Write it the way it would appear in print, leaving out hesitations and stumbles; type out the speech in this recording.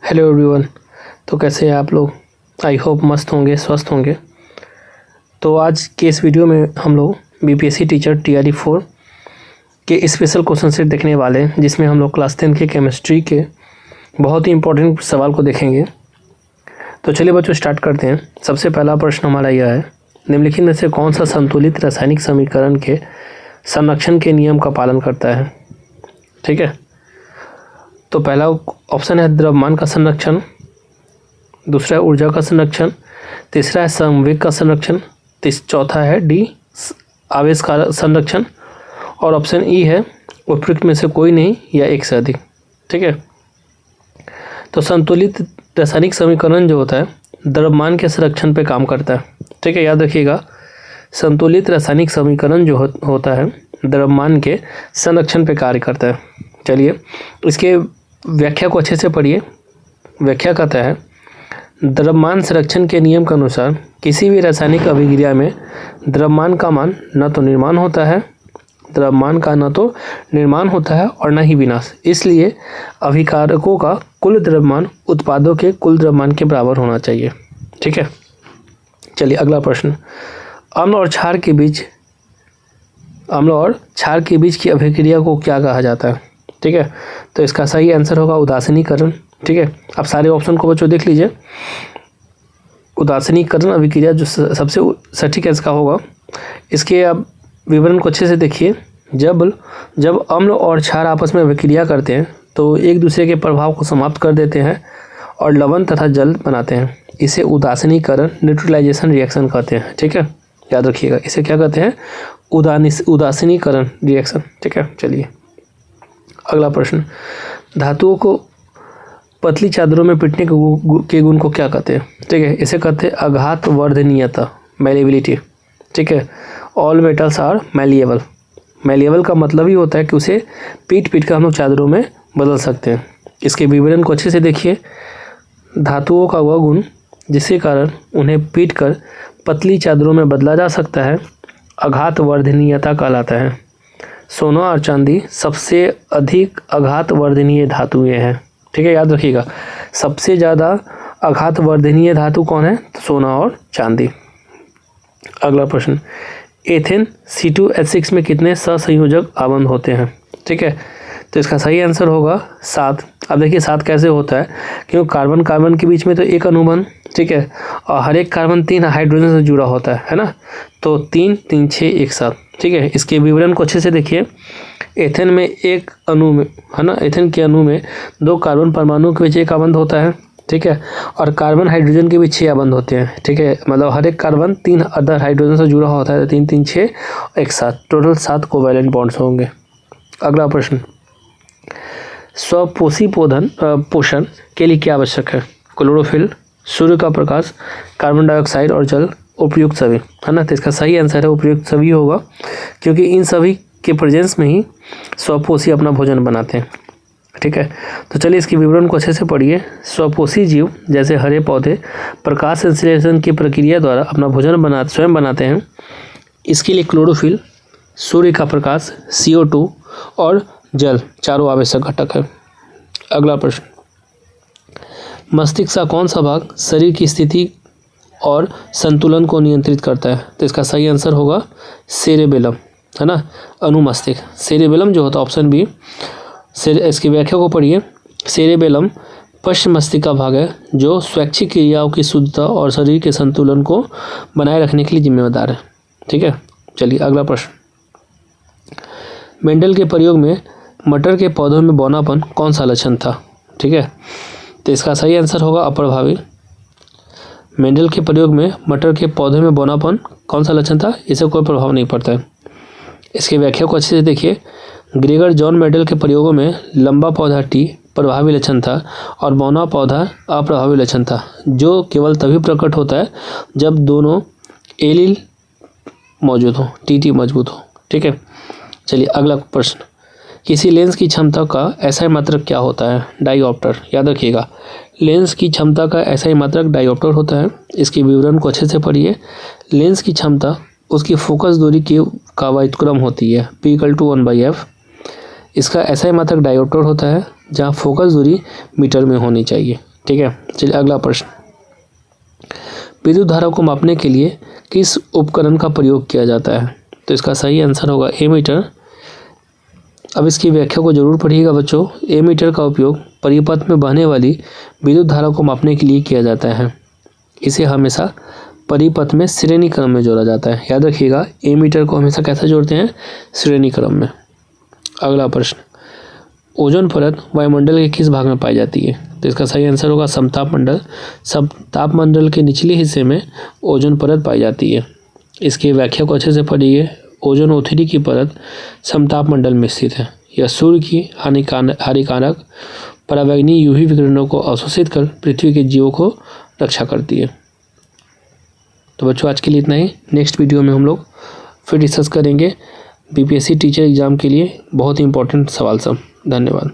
Hello everyone. तो कैसे हैं आप लोग? आई होप मस्त होंगे, स्वस्थ होंगे। तो आज के इस वीडियो में हम लोग बीपीएससी टीचर टीआरई 4 के स्पेशल क्वेश्चन सेट देखने वाले हैं, जिसमें हम लोग क्लास 10 के केमिस्ट्री के बहुत ही इंपॉर्टेंट सवाल को देखेंगे। तो चलिए बच्चों स्टार्ट करते हैं। सबसे पहला प्रश्न हमारा यह है, निम्नलिखित में से कौन सा संतुलित रासायनिक समीकरण के संरक्षण के नियम का पालन करता है? ठीक है, तो पहला ऑप्शन है द्रव्यमान का संरक्षण, दूसरा है ऊर्जा का संरक्षण, तीसरा है संवेग का संरक्षण, चौथा है डी आवेश का संरक्षण, और ऑप्शन ई है उपयुक्त में से कोई नहीं या एक से अधिक। ठीक है, तो संतुलित रासायनिक समीकरण जो होता है द्रव्यमान के संरक्षण पे काम करता है। ठीक है, याद रखिएगा, संतुलित रासायनिक समीकरण जो होता है द्रव्यमान के संरक्षण पे कार्य करता है। चलिए इसके व्याख्या को अच्छे से पढ़िए। व्याख्या कहता है, द्रव्यमान संरक्षण के नियम के अनुसार किसी भी रासायनिक अभिक्रिया में द्रव्यमान का मान न तो निर्माण होता है, और न ही विनाश। इसलिए अभिकारकों का कुल द्रव्यमान उत्पादों के कुल द्रव्यमान के बराबर होना चाहिए। ठीक है, चलिए अगला प्रश्न, अम्ल और क्षार के बीच की अभिक्रिया को क्या कहा जाता है? ठीक है, तो इसका सही आंसर होगा उदासीनीकरण। ठीक है, आप सारे ऑप्शन को बच्चों देख लीजिए। उदासीनीकरण अभिक्रिया जो सबसे सटीक इसका होगा। इसके आप विवरण को अच्छे से देखिए। जब अम्ल और क्षार आपस में अभिक्रिया करते हैं तो एक दूसरे के प्रभाव को समाप्त कर देते हैं और लवण तथा जल बनाते हैं। इसे उदासीनीकरण न्यूट्रलाइजेशन रिएक्शन कहते हैं। ठीक है, याद रखिएगा, इसे क्या कहते हैं? उदासीनीकरण रिएक्शन। ठीक है, चलिए अगला प्रश्न, धातुओं को पतली चादरों में पीटने के गुण को क्या कहते हैं? ठीक है, इसे कहते हैं आघात वर्धनीयता, मैलेबिलिटी। ठीक है, all metals are malleable. Malleable का मतलब ही होता है कि उसे पीट कर हम लोग चादरों में बदल सकते हैं। इसके विवरण को अच्छे से देखिए। धातुओं का वह गुण जिसके कारण उन्हें पीट कर पतली चादरों में बदला जा सकता है आघात वर्धनीयता कहलाता है। सोना और चांदी सबसे अधिक आघात वर्धनीय धातुएं हैं। ठीक है, याद रखिएगा, सबसे ज़्यादा आघात वर्धनीय धातु कौन है? तो सोना और चांदी। अगला प्रश्न, एथेन C2H6 में कितने सहसंयोजक आबंध होते हैं? ठीक है, तो इसका सही आंसर होगा 7। अब देखिए 7 कैसे होता है, क्योंकि कार्बन के बीच में तो एक अनुबंध, ठीक है, और हर एक कार्बन 3 हाइड्रोजन से जुड़ा होता है ना, तो 3 3 6 1 7। ठीक है, इसके विवरण को अच्छे से देखिए। एथेन में एक अणु में है ना, एथेन के अणु में 2 कार्बन परमाणु के बीच एक आबंध होता है। ठीक है, और कार्बन हाइड्रोजन के बीच 6 आबंध होते हैं। ठीक है, मतलब हर एक कार्बन 3 अदर हाइड्रोजन से जुड़ा होता है। 3 3 6 1 7, टोटल 7 कोवैलेंट बॉन्ड्स होंगे। अगला प्रश्न, स्वपोषी पोषण के लिए क्या आवश्यक है? क्लोरोफिल, सूर्य का प्रकाश, कार्बन डाइऑक्साइड और जल, उपयुक्त सभी, है ना। तो इसका सही आंसर है उपयुक्त सभी होगा, क्योंकि इन सभी के प्रेजेंस में ही स्वपोषी अपना भोजन बनाते हैं। ठीक है, तो चलिए इसके विवरण को अच्छे से पढ़िए। स्वपोषी जीव जैसे हरे पौधे प्रकाश संश्लेषण की प्रक्रिया द्वारा अपना भोजन स्वयं बनाते हैं। इसके लिए क्लोरोफिल, सूर्य का प्रकाश, CO2 और जल चारों आवश्यक घटक है। अगला प्रश्न, मस्तिष्क का कौन सा भाग शरीर की स्थिति और संतुलन को नियंत्रित करता है? तो इसका सही आंसर होगा सेरेबेलम, है ना, अनुमस्तिष्क। सेरेबेलम जो होता है ऑप्शन बी। इसकी व्याख्या को पढ़िए। सेरेबेलम पश्च मस्तिष्क का भाग है जो स्वैच्छिक क्रियाओं की शुद्धता और शरीर के संतुलन को बनाए रखने के लिए जिम्मेदार है। ठीक है, चलिए अगला प्रश्न, मेंडल के प्रयोग में मटर के पौधों में बौनापन कौन सा लक्षण था? ठीक है, तो इसका सही आंसर होगा अप्रभावी। मेंडल के प्रयोग में मटर के पौधे में बौनापन कौन सा लक्षण था? इसे कोई प्रभाव नहीं पड़ता है। इसकी व्याख्या को अच्छे से देखिए। ग्रेगर जॉन मेंडल के प्रयोगों में लंबा पौधा टी प्रभावी लक्षण था और बौना पौधा अप्रभावी लक्षण था, जो केवल तभी प्रकट होता है जब दोनों एलील मौजूद हो, टी मजबूत हो। ठीक है, चलिए अगला प्रश्न, किसी लेंस की क्षमता का एसआई मात्रक क्या होता है? डायोप्टर। याद रखिएगा, लेंस की क्षमता का एसआई मात्रक डायोप्टर होता है। इसके विवरण को अच्छे से पढ़िए। लेंस की क्षमता उसकी फोकस दूरी का व्युत्क्रम होती है, P = 1/f। इसका एसआई मात्रक डायोप्टर होता है, जहाँ फोकस दूरी मीटर में होनी चाहिए। ठीक है। चलिए अगला प्रश्न, विद्युत धारा को मापने के लिए किस उपकरण का प्रयोग किया जाता है? तो इसका सही आंसर होगा एमीटर। अब इसकी व्याख्या को जरूर पढ़िएगा बच्चों। एमीटर का उपयोग परिपथ में बहने वाली विद्युत धारा को मापने के लिए किया जाता है। इसे हमेशा परिपथ में श्रेणी क्रम में जोड़ा जाता है। याद रखिएगा, एमीटर को हमेशा कैसे जोड़ते हैं? श्रेणी क्रम में। अगला प्रश्न, ओजोन परत वायुमंडल के किस भाग में पाई जाती है? तो इसका सही आंसर होगा समताप मंडल। समताप मंडल के निचले हिस्से में ओजोन परत पाई जाती है। इसकी व्याख्या को अच्छे से पढ़िए। ओजोन O3 की परत समताप मंडल में स्थित है। यह सूर्य की हानिकारक परावैंगनी यूवी विकिरणों को अवशोषित कर पृथ्वी के जीवों को रक्षा करती है। तो बच्चों आज के लिए इतना ही। नेक्स्ट वीडियो में हम लोग फिर डिस्कस करेंगे बीपीएससी टीचर एग्ज़ाम के लिए बहुत ही इंपॉर्टेंट सवाल सब। धन्यवाद।